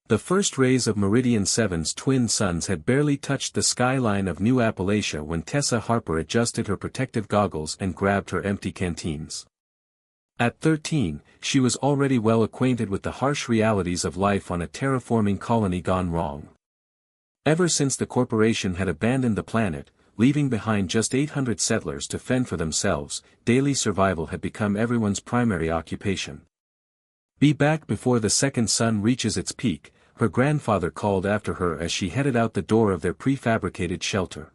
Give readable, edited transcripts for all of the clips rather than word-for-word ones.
The first rays of Meridian 7's twin suns had barely touched the skyline of New Appalachia when Tessa Harper adjusted her protective goggles and grabbed her empty canteens. At 13, she was already well acquainted with the harsh realities of life on a terraforming colony gone wrong. Ever since the corporation had abandoned the planet, leaving behind just 800 settlers to fend for themselves, daily survival had become everyone's primary occupation. "Be back before the second sun reaches its peak," her grandfather called after her as she headed out the door of their prefabricated shelter.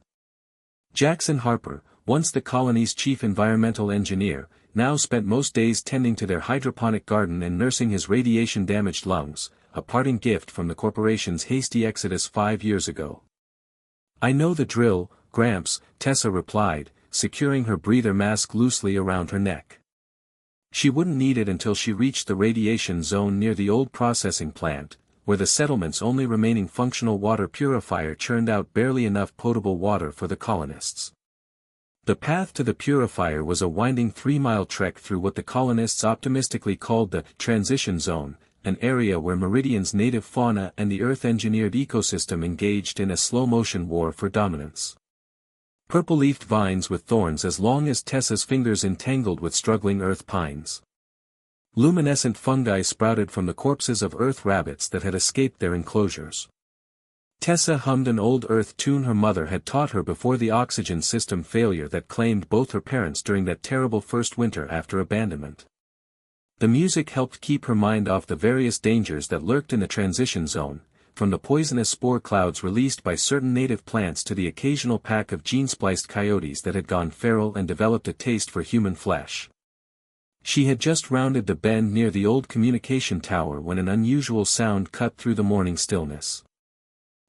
Jackson Harper, once the colony's chief environmental engineer, now spent most days tending to their hydroponic garden and nursing his radiation-damaged lungs, a parting gift from the corporation's hasty exodus 5 years ago. "I know the drill, Gramps," Tessa replied, securing her breather mask loosely around her neck. She wouldn't need it until she reached the radiation zone near the old processing plant, where the settlement's only remaining functional water purifier churned out barely enough potable water for the colonists. The path to the purifier was a winding 3-mile trek through what the colonists optimistically called the transition zone, an area where Meridian's native fauna and the Earth-engineered ecosystem engaged in a slow-motion war for dominance. Purple-leafed vines with thorns as long as Tessa's fingers entangled with struggling earth pines. Luminescent fungi sprouted from the corpses of earth rabbits that had escaped their enclosures. Tessa hummed an old earth tune her mother had taught her before the oxygen system failure that claimed both her parents during that terrible first winter after abandonment. The music helped keep her mind off the various dangers that lurked in the transition zone, from the poisonous spore clouds released by certain native plants to the occasional pack of gene-spliced coyotes that had gone feral and developed a taste for human flesh. She had just rounded the bend near the old communication tower when an unusual sound cut through the morning stillness.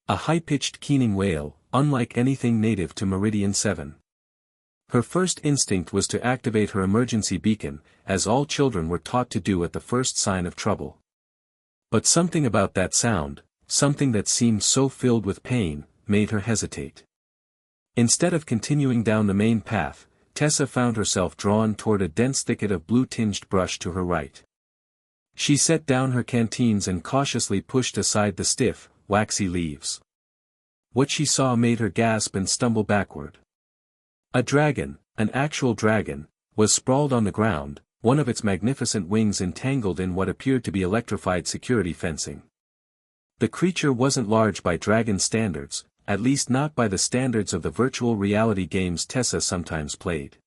A high-pitched keening wail, unlike anything native to Meridian 7. Her first instinct was to activate her emergency beacon, as all children were taught to do at the first sign of trouble. But something about that sound, something that seemed so filled with pain, made her hesitate. Instead of continuing down the main path, Tessa found herself drawn toward a dense thicket of blue-tinged brush to her right. She set down her canteens and cautiously pushed aside the stiff, waxy leaves. What she saw made her gasp and stumble backward. A dragon, an actual dragon, was sprawled on the ground, one of its magnificent wings entangled in what appeared to be electrified security fencing. The creature wasn't large by dragon standards, at least not by the standards of the virtual reality games Tessa sometimes played.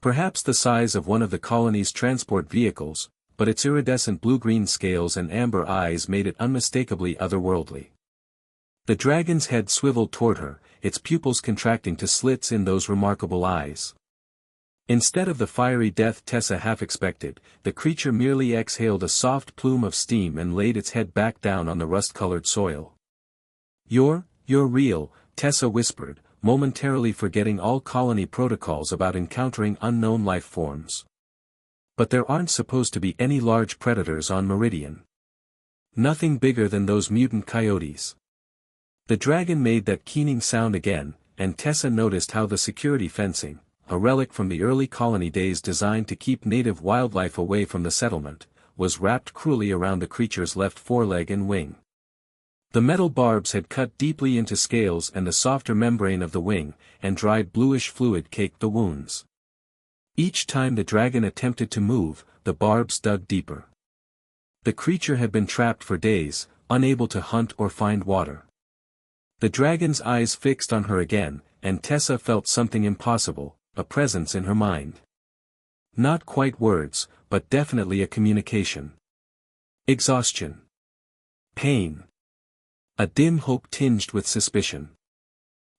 Perhaps the size of one of the colony's transport vehicles, but its iridescent blue-green scales and amber eyes made it unmistakably otherworldly. The dragon's head swiveled toward her, its pupils contracting to slits in those remarkable eyes. Instead of the fiery death Tessa half expected, the creature merely exhaled a soft plume of steam and laid its head back down on the rust-colored soil. You're real," Tessa whispered, momentarily forgetting all colony protocols about encountering unknown life forms. "But there aren't supposed to be any large predators on Meridian. Nothing bigger than those mutant coyotes." The dragon made that keening sound again, and Tessa noticed how the security fencing, a relic from the early colony days designed to keep native wildlife away from the settlement, was wrapped cruelly around the creature's left foreleg and wing. The metal barbs had cut deeply into scales and the softer membrane of the wing, and dried bluish fluid caked the wounds. Each time the dragon attempted to move, the barbs dug deeper. The creature had been trapped for days, unable to hunt or find water. The dragon's eyes fixed on her again, and Tessa felt something impossible, a presence in her mind. Not quite words, but definitely a communication. Exhaustion. Pain. A dim hope tinged with suspicion.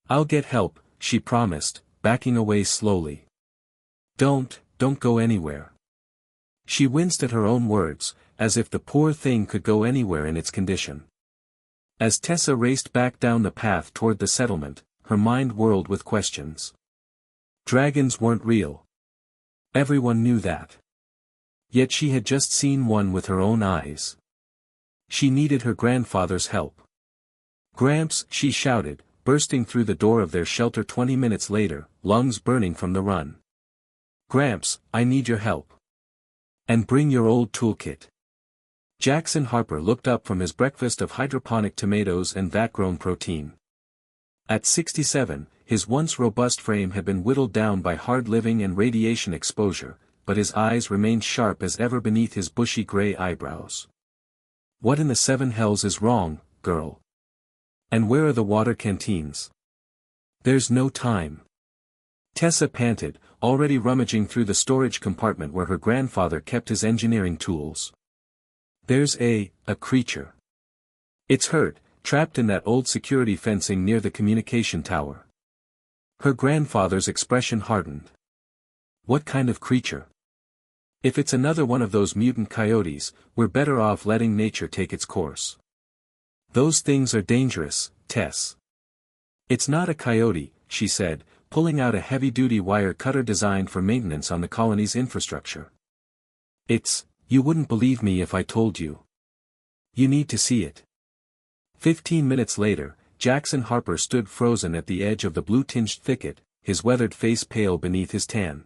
"I'll get help," she promised, backing away slowly. Don't go anywhere." She winced at her own words, as if the poor thing could go anywhere in its condition. As Tessa raced back down the path toward the settlement, her mind whirled with questions. Dragons weren't real. Everyone knew that. Yet she had just seen one with her own eyes. She needed her grandfather's help. "Gramps," she shouted, bursting through the door of their shelter 20 minutes later, lungs burning from the run. "Gramps, I need your help. And bring your old toolkit." Jackson Harper looked up from his breakfast of hydroponic tomatoes and vat-grown protein. At 67, his once robust frame had been whittled down by hard living and radiation exposure, but his eyes remained sharp as ever beneath his bushy gray eyebrows. "What in the seven hells is wrong, girl? And where are the water canteens?" "There's no time." Tessa panted, already rummaging through the storage compartment where her grandfather kept his engineering tools. "There's a creature. It's hurt, trapped in that old security fencing near the communication tower." Her grandfather's expression hardened. "What kind of creature? If it's another one of those mutant coyotes, we're better off letting nature take its course." "Those things are dangerous, Tess." "It's not a coyote," she said, pulling out a heavy-duty wire cutter designed for maintenance on the colony's infrastructure. You wouldn't believe me if I told you. You need to see it." 15 minutes later, Jackson Harper stood frozen at the edge of the blue-tinged thicket, his weathered face pale beneath his tan.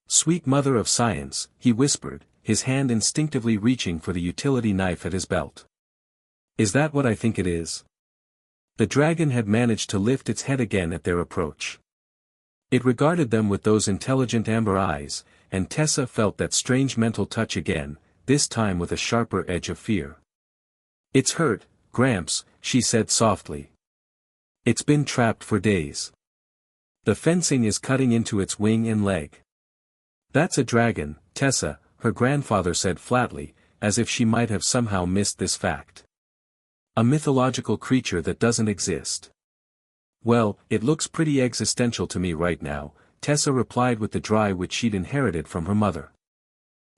"Sweet mother of science," he whispered, his hand instinctively reaching for the utility knife at his belt. "Is that what I think it is?" The dragon had managed to lift its head again at their approach. It regarded them with those intelligent amber eyes, and Tessa felt that strange mental touch again, this time with a sharper edge of fear. "It's hurt, Gramps," she said softly. "It's been trapped for days. The fencing is cutting into its wing and leg." "That's a dragon, Tessa," her grandfather said flatly, as if she might have somehow missed this fact. "A mythological creature that doesn't exist." "Well, it looks pretty existential to me right now," Tessa replied with the dry wit she'd inherited from her mother.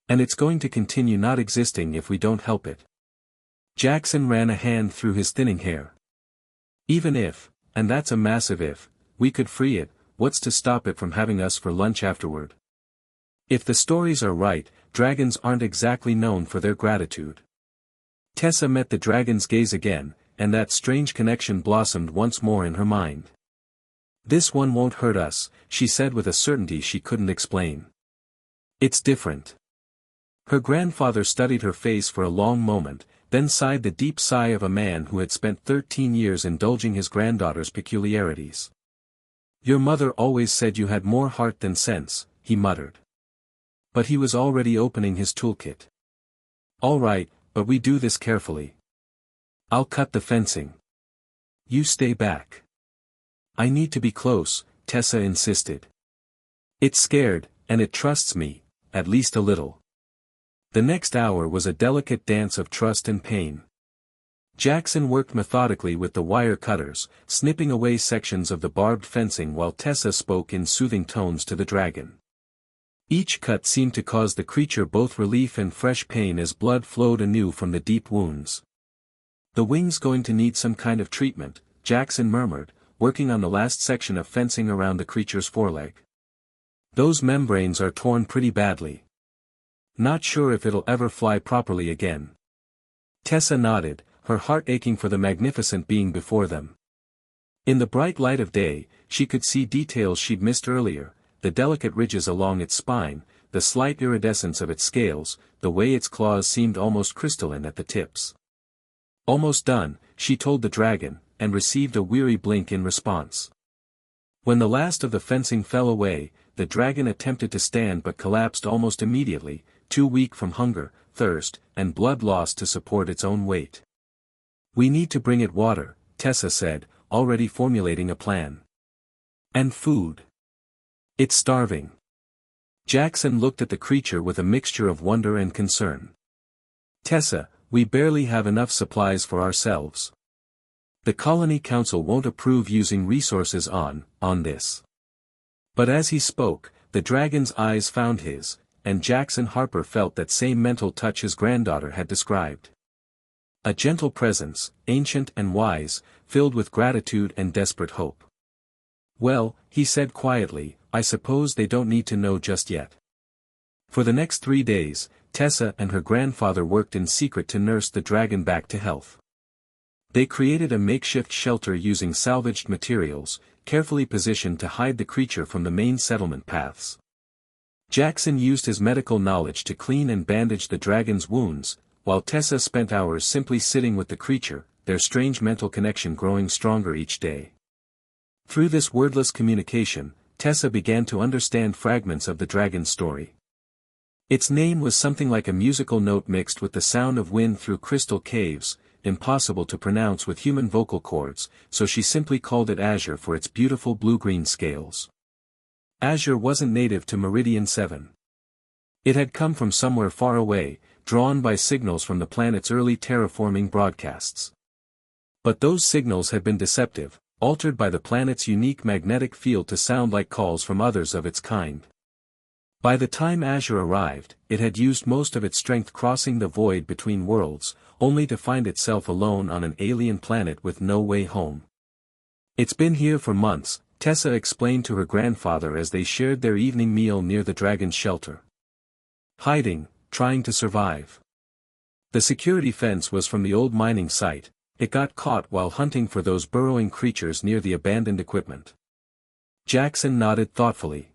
"And it's going to continue not existing if we don't help it." Jackson ran a hand through his thinning hair. "Even if, and that's a massive if, we could free it, what's to stop it from having us for lunch afterward? If the stories are right, dragons aren't exactly known for their gratitude." Tessa met the dragon's gaze again, and that strange connection blossomed once more in her mind. "This one won't hurt us," she said with a certainty she couldn't explain. "It's different." Her grandfather studied her face for a long moment, then sighed the deep sigh of a man who had spent 13 years indulging his granddaughter's peculiarities. "Your mother always said you had more heart than sense," he muttered. But he was already opening his toolkit. "All right, but we do this carefully. I'll cut the fencing. You stay back." "I need to be close," Tessa insisted. "It's scared, and it trusts me, at least a little." The next hour was a delicate dance of trust and pain. Jackson worked methodically with the wire cutters, snipping away sections of the barbed fencing while Tessa spoke in soothing tones to the dragon. Each cut seemed to cause the creature both relief and fresh pain as blood flowed anew from the deep wounds. "The wing's going to need some kind of treatment," Jackson murmured, working on the last section of fencing around the creature's foreleg. "Those membranes are torn pretty badly. Not sure if it'll ever fly properly again." Tessa nodded, her heart aching for the magnificent being before them. In the bright light of day, she could see details she'd missed earlier, the delicate ridges along its spine, the slight iridescence of its scales, the way its claws seemed almost crystalline at the tips. "Almost done," she told the dragon, and received a weary blink in response. When the last of the fencing fell away, the dragon attempted to stand but collapsed almost immediately, too weak from hunger, thirst, and blood loss to support its own weight. "We need to bring it water," Tessa said, already formulating a plan. "And food. It's starving." Jackson looked at the creature with a mixture of wonder and concern. "Tessa, we barely have enough supplies for ourselves. The Colony Council won't approve using resources on this." But as he spoke, the dragon's eyes found his, and Jackson Harper felt that same mental touch his granddaughter had described. A gentle presence, ancient and wise, filled with gratitude and desperate hope. "Well," he said quietly, "I suppose they don't need to know just yet." For the next 3 days, Tessa and her grandfather worked in secret to nurse the dragon back to health. They created a makeshift shelter using salvaged materials, carefully positioned to hide the creature from the main settlement paths. Jackson used his medical knowledge to clean and bandage the dragon's wounds, while Tessa spent hours simply sitting with the creature, their strange mental connection growing stronger each day. Through this wordless communication, Tessa began to understand fragments of the dragon's story. Its name was something like a musical note mixed with the sound of wind through crystal caves, impossible to pronounce with human vocal cords, so she simply called it Azure for its beautiful blue-green scales. Azure wasn't native to Meridian 7. It had come from somewhere far away, drawn by signals from the planet's early terraforming broadcasts. But those signals had been deceptive, altered by the planet's unique magnetic field to sound like calls from others of its kind. By the time Azure arrived, it had used most of its strength crossing the void between worlds, only to find itself alone on an alien planet with no way home. "It's been here for months," Tessa explained to her grandfather as they shared their evening meal near the dragon's shelter. "Hiding, trying to survive. The security fence was from the old mining site. It got caught while hunting for those burrowing creatures near the abandoned equipment." Jackson nodded thoughtfully.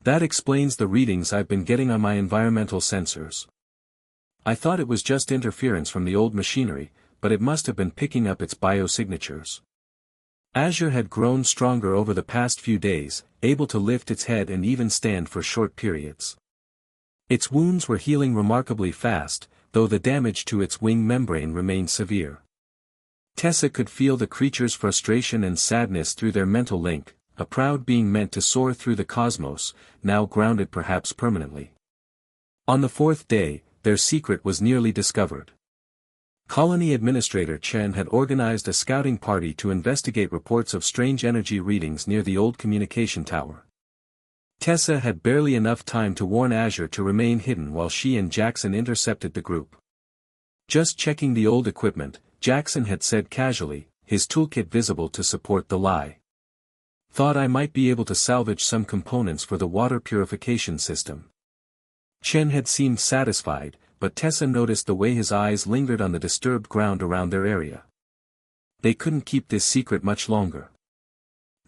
"That explains the readings I've been getting on my environmental sensors. I thought it was just interference from the old machinery, but it must have been picking up its biosignatures." Azure had grown stronger over the past few days, able to lift its head and even stand for short periods. Its wounds were healing remarkably fast, though the damage to its wing membrane remained severe. Tessa could feel the creature's frustration and sadness through their mental link, a proud being meant to soar through the cosmos, now grounded perhaps permanently. On the fourth day, their secret was nearly discovered. Colony Administrator Chen had organized a scouting party to investigate reports of strange energy readings near the old communication tower. Tessa had barely enough time to warn Azure to remain hidden while she and Jackson intercepted the group. "Just checking the old equipment," Jackson had said casually, his toolkit visible to support the lie. "Thought I might be able to salvage some components for the water purification system." Chen had seemed satisfied, but Tessa noticed the way his eyes lingered on the disturbed ground around their area. They couldn't keep this secret much longer.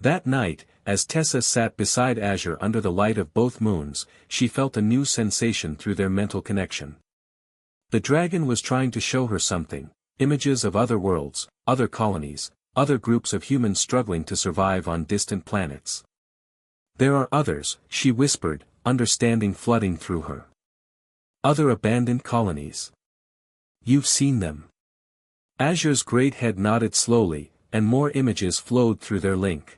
That night, as Tessa sat beside Azure under the light of both moons, she felt a new sensation through their mental connection. The dragon was trying to show her something, images of other worlds, other colonies, other groups of humans struggling to survive on distant planets. "There are others," she whispered, understanding flooding through her. "Other abandoned colonies. You've seen them." Azure's great head nodded slowly, and more images flowed through their link.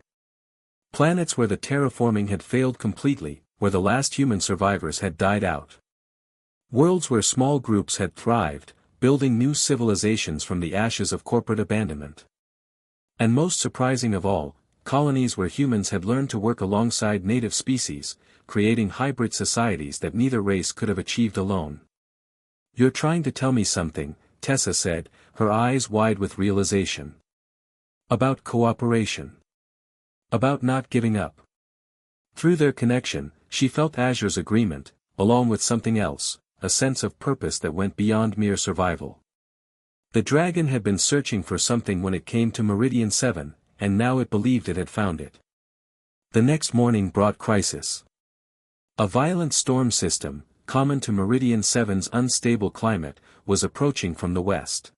Planets where the terraforming had failed completely, where the last human survivors had died out. Worlds where small groups had thrived, building new civilizations from the ashes of corporate abandonment. And most surprising of all, colonies where humans had learned to work alongside native species, creating hybrid societies that neither race could have achieved alone. "You're trying to tell me something," Tessa said, her eyes wide with realization. "About cooperation. About not giving up." Through their connection, she felt Azure's agreement, along with something else, a sense of purpose that went beyond mere survival. The dragon had been searching for something when it came to Meridian 7, and now it believed it had found it. The next morning brought crisis. A violent storm system, common to Meridian 7's unstable climate, was approaching from the west.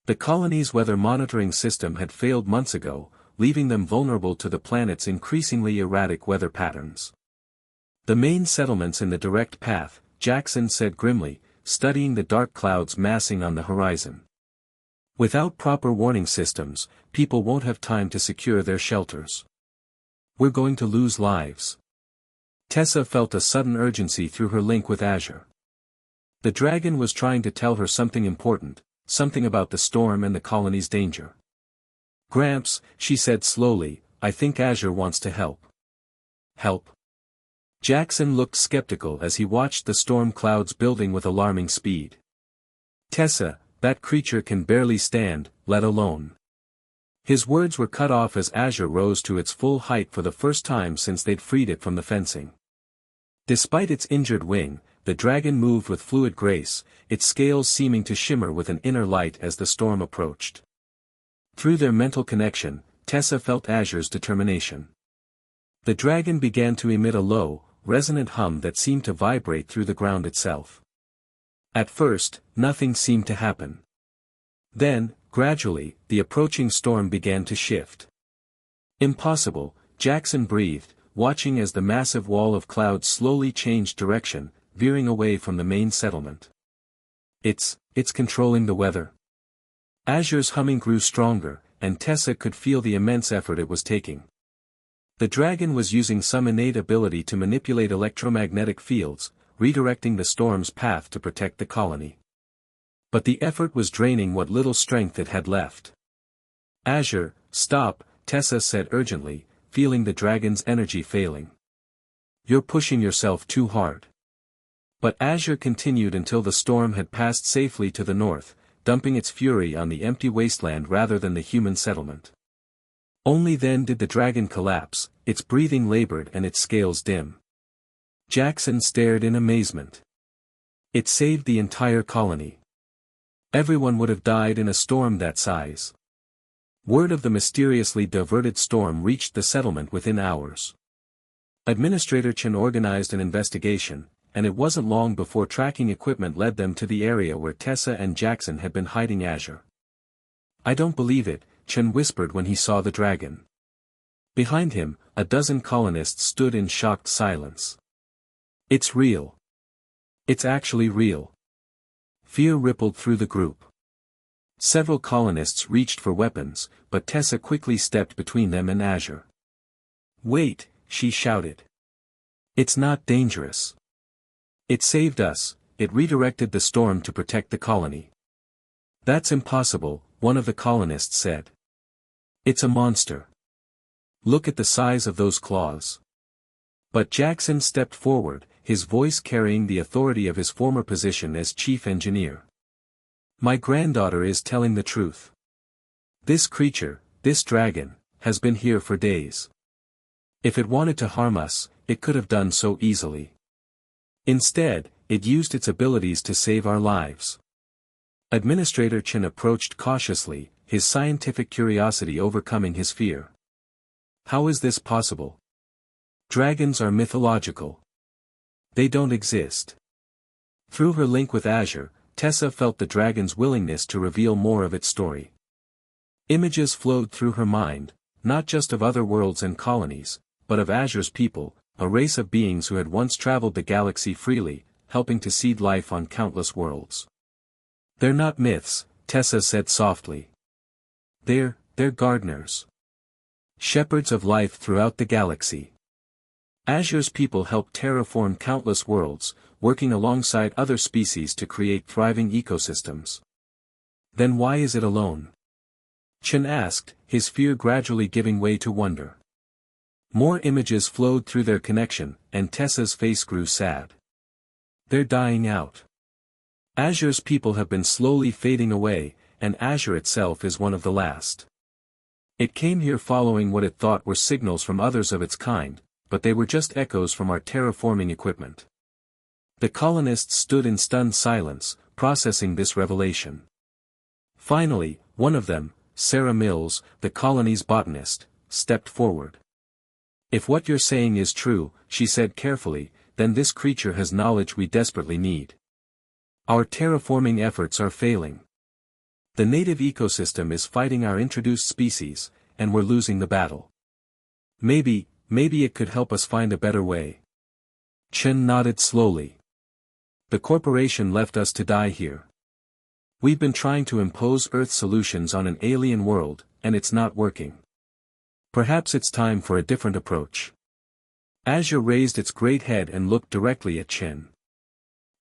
The colony's weather monitoring system had failed months ago, leaving them vulnerable to the planet's increasingly erratic weather patterns. "The main settlement's in the direct path," Jackson said grimly, studying the dark clouds massing on the horizon. "Without proper warning systems, people won't have time to secure their shelters. We're going to lose lives." Tessa felt a sudden urgency through her link with Azure. The dragon was trying to tell her something important, something about the storm and the colony's danger. "Gramps," she said slowly, "I think Azure wants to help." "Help?" Jackson looked skeptical as he watched the storm clouds building with alarming speed. "Tessa, that creature can barely stand, let alone." His words were cut off as Azure rose to its full height for the first time since they'd freed it from the fencing. Despite its injured wing, the dragon moved with fluid grace, its scales seeming to shimmer with an inner light as the storm approached. Through their mental connection, Tessa felt Azure's determination. The dragon began to emit a low, resonant hum that seemed to vibrate through the ground itself. At first, nothing seemed to happen. Then, gradually, the approaching storm began to shift. Impossible, Jackson breathed, watching as the massive wall of clouds slowly changed direction, veering away from the main settlement. It's controlling the weather. Azure's humming grew stronger, and Tessa could feel the immense effort it was taking. The dragon was using some innate ability to manipulate electromagnetic fields, redirecting the storm's path to protect the colony. But the effort was draining what little strength it had left. Azure, stop, Tessa said urgently, feeling the dragon's energy failing. You're pushing yourself too hard. But Azure continued until the storm had passed safely to the north, dumping its fury on the empty wasteland rather than the human settlement. Only then did the dragon collapse, its breathing labored and its scales dim. Jackson stared in amazement. It saved the entire colony. Everyone would have died in a storm that size. Word of the mysteriously diverted storm reached the settlement within hours. Administrator Chen organized an investigation, and it wasn't long before tracking equipment led them to the area where Tessa and Jackson had been hiding Azure. I don't believe it, Chen whispered when he saw the dragon. Behind him, a dozen colonists stood in shocked silence. It's real. It's actually real. Fear rippled through the group. Several colonists reached for weapons, but Tessa quickly stepped between them and Azure. Wait, she shouted. It's not dangerous. It saved us, it redirected the storm to protect the colony. That's impossible, one of the colonists said. It's a monster. Look at the size of those claws. But Jackson stepped forward, his voice carrying the authority of his former position as chief engineer. My granddaughter is telling the truth. This creature, this dragon, has been here for days. If it wanted to harm us, it could have done so easily. Instead, it used its abilities to save our lives. Administrator Chen approached cautiously, his scientific curiosity overcoming his fear. How is this possible? Dragons are mythological. They don't exist. Through her link with Azure, Tessa felt the dragon's willingness to reveal more of its story. Images flowed through her mind, not just of other worlds and colonies, but of Azure's people, a race of beings who had once traveled the galaxy freely, helping to seed life on countless worlds. They're not myths, Tessa said softly. They're gardeners. Shepherds of life throughout the galaxy. Azure's people helped terraform countless worlds, working alongside other species to create thriving ecosystems. Then why is it alone? Chen asked, his fear gradually giving way to wonder. More images flowed through their connection, and Tessa's face grew sad. They're dying out. Azure's people have been slowly fading away, and Azure itself is one of the last. It came here following what it thought were signals from others of its kind, but they were just echoes from our terraforming equipment. The colonists stood in stunned silence, processing this revelation. Finally, one of them, Sarah Mills, the colony's botanist, stepped forward. If what you're saying is true, she said carefully, then this creature has knowledge we desperately need. Our terraforming efforts are failing. The native ecosystem is fighting our introduced species, and we're losing the battle. Maybe it could help us find a better way. Chen nodded slowly. The corporation left us to die here. We've been trying to impose Earth solutions on an alien world, and it's not working. Perhaps it's time for a different approach. Azure raised its great head and looked directly at Chen.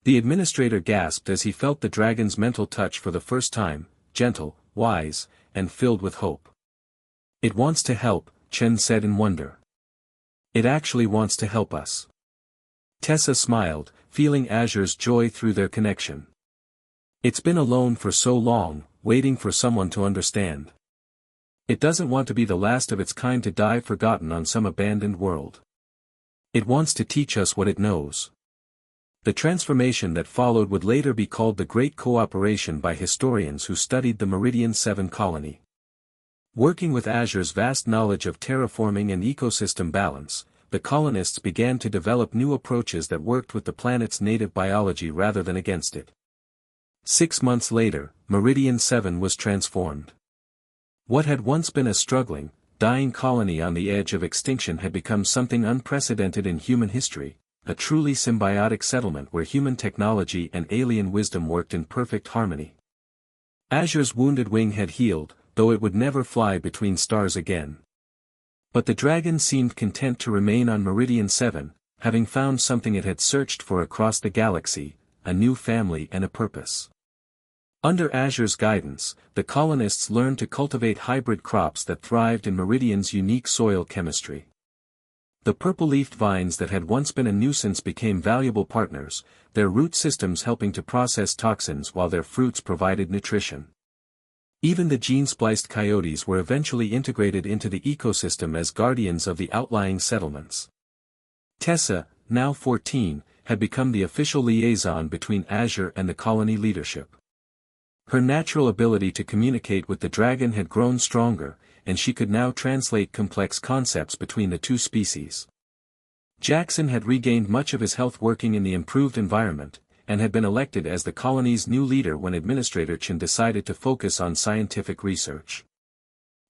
The administrator gasped as he felt the dragon's mental touch for the first time, gentle, wise, and filled with hope. It wants to help, Chen said in wonder. It actually wants to help us. Tessa smiled, feeling Azure's joy through their connection. It's been alone for so long, waiting for someone to understand. It doesn't want to be the last of its kind to die forgotten on some abandoned world. It wants to teach us what it knows. The transformation that followed would later be called the Great Cooperation by historians who studied the Meridian 7 colony. Working with Azure's vast knowledge of terraforming and ecosystem balance, the colonists began to develop new approaches that worked with the planet's native biology rather than against it. 6 months later, Meridian 7 was transformed. What had once been a struggling, dying colony on the edge of extinction had become something unprecedented in human history, a truly symbiotic settlement where human technology and alien wisdom worked in perfect harmony. Azure's wounded wing had healed, though it would never fly between stars again. But the dragon seemed content to remain on Meridian 7, having found something it had searched for across the galaxy, a new family and a purpose. Under Azure's guidance, the colonists learned to cultivate hybrid crops that thrived in Meridian's unique soil chemistry. The purple-leafed vines that had once been a nuisance became valuable partners, their root systems helping to process toxins while their fruits provided nutrition. Even the gene-spliced coyotes were eventually integrated into the ecosystem as guardians of the outlying settlements. Tessa, now 14, had become the official liaison between Azure and the colony leadership. Her natural ability to communicate with the dragon had grown stronger, and she could now translate complex concepts between the two species. Jackson had regained much of his health working in the improved environment, and had been elected as the colony's new leader when Administrator Chen decided to focus on scientific research.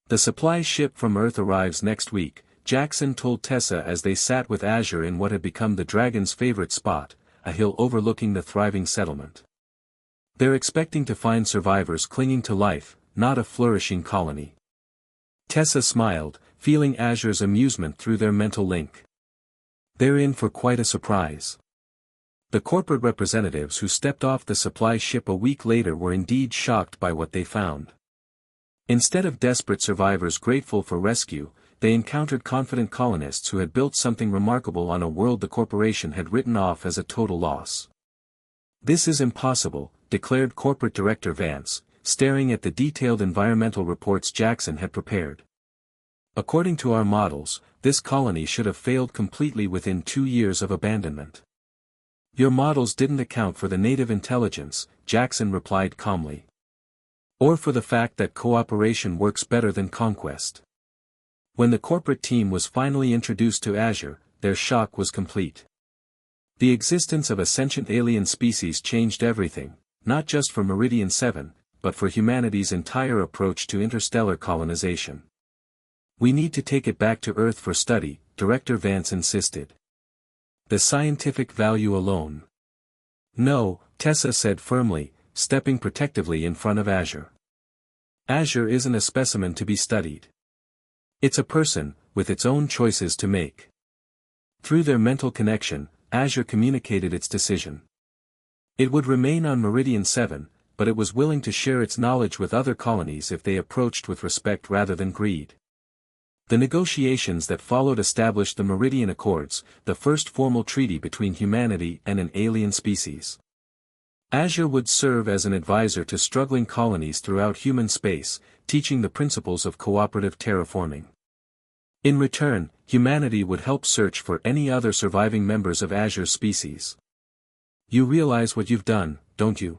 The supply ship from Earth arrives next week, Jackson told Tessa as they sat with Azure in what had become the dragon's favorite spot, a hill overlooking the thriving settlement. They're expecting to find survivors clinging to life, not a flourishing colony. Tessa smiled, feeling Azure's amusement through their mental link. They're in for quite a surprise. The corporate representatives who stepped off the supply ship a week later were indeed shocked by what they found. Instead of desperate survivors grateful for rescue, they encountered confident colonists who had built something remarkable on a world the corporation had written off as a total loss. "This is impossible," declared Corporate Director Vance, staring at the detailed environmental reports Jackson had prepared. "According to our models, this colony should have failed completely within 2 years of abandonment." "Your models didn't account for the native intelligence," Jackson replied calmly. "Or for the fact that cooperation works better than conquest." When the corporate team was finally introduced to Azure, their shock was complete. The existence of a sentient alien species changed everything, not just for Meridian 7, but for humanity's entire approach to interstellar colonization. "We need to take it back to Earth for study," Director Vance insisted. "The scientific value alone." "No," Tessa said firmly, stepping protectively in front of Azure. "Azure isn't a specimen to be studied. It's a person, with its own choices to make." Through their mental connection, Azure communicated its decision. It would remain on Meridian 7, but it was willing to share its knowledge with other colonies if they approached with respect rather than greed. The negotiations that followed established the Meridian Accords, the first formal treaty between humanity and an alien species. Azure would serve as an advisor to struggling colonies throughout human space, teaching the principles of cooperative terraforming. In return, humanity would help search for any other surviving members of Azure's species. "You realize what you've done, don't you?"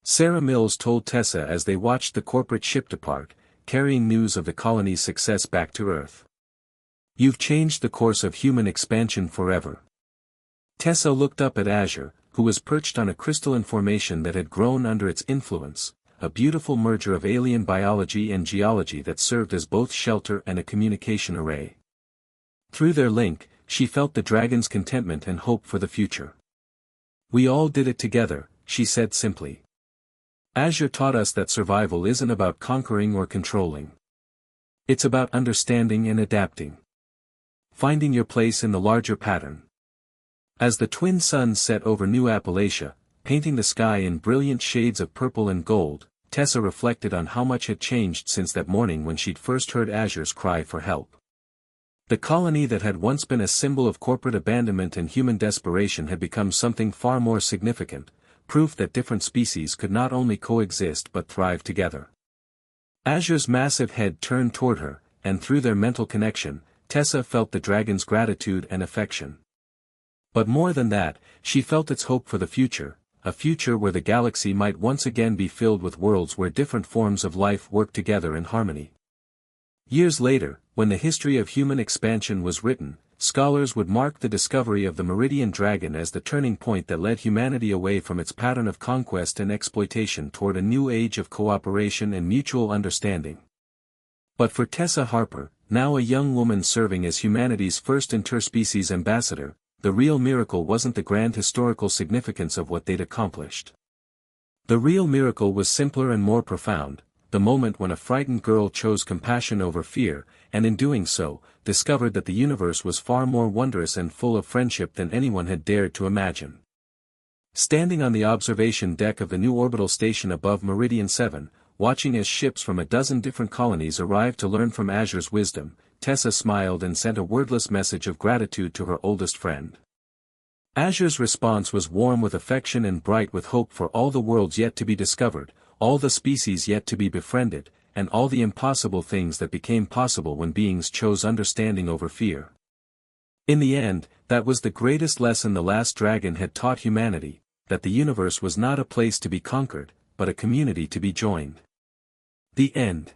Sarah Mills told Tessa as they watched the corporate ship depart, carrying news of the colony's success back to Earth. "You've changed the course of human expansion forever." Tessa looked up at Azure, who was perched on a crystalline formation that had grown under its influence, a beautiful merger of alien biology and geology that served as both shelter and a communication array. Through their link, she felt the dragon's contentment and hope for the future. "We all did it together," she said simply. "Azure taught us that survival isn't about conquering or controlling. It's about understanding and adapting. Finding your place in the larger pattern." As the twin suns set over New Appalachia, painting the sky in brilliant shades of purple and gold, Tessa reflected on how much had changed since that morning when she'd first heard Azure's cry for help. The colony that had once been a symbol of corporate abandonment and human desperation had become something far more significant, proof that different species could not only coexist but thrive together. Azure's massive head turned toward her, and through their mental connection, Tessa felt the dragon's gratitude and affection. But more than that, she felt its hope for the future, a future where the galaxy might once again be filled with worlds where different forms of life work together in harmony. Years later, when the history of human expansion was written, scholars would mark the discovery of the Meridian dragon as the turning point that led humanity away from its pattern of conquest and exploitation toward a new age of cooperation and mutual understanding. But for Tessa Harper, now a young woman serving as humanity's first interspecies ambassador, the real miracle wasn't the grand historical significance of what they'd accomplished. The real miracle was simpler and more profound, the moment when a frightened girl chose compassion over fear, and in doing so, discovered that the universe was far more wondrous and full of friendship than anyone had dared to imagine. Standing on the observation deck of the new orbital station above Meridian 7, watching as ships from a dozen different colonies arrived to learn from Azure's wisdom, Tessa smiled and sent a wordless message of gratitude to her oldest friend. Azure's response was warm with affection and bright with hope for all the worlds yet to be discovered, all the species yet to be befriended, and all the impossible things that became possible when beings chose understanding over fear. In the end, that was the greatest lesson the last dragon had taught humanity, that the universe was not a place to be conquered, but a community to be joined. The end.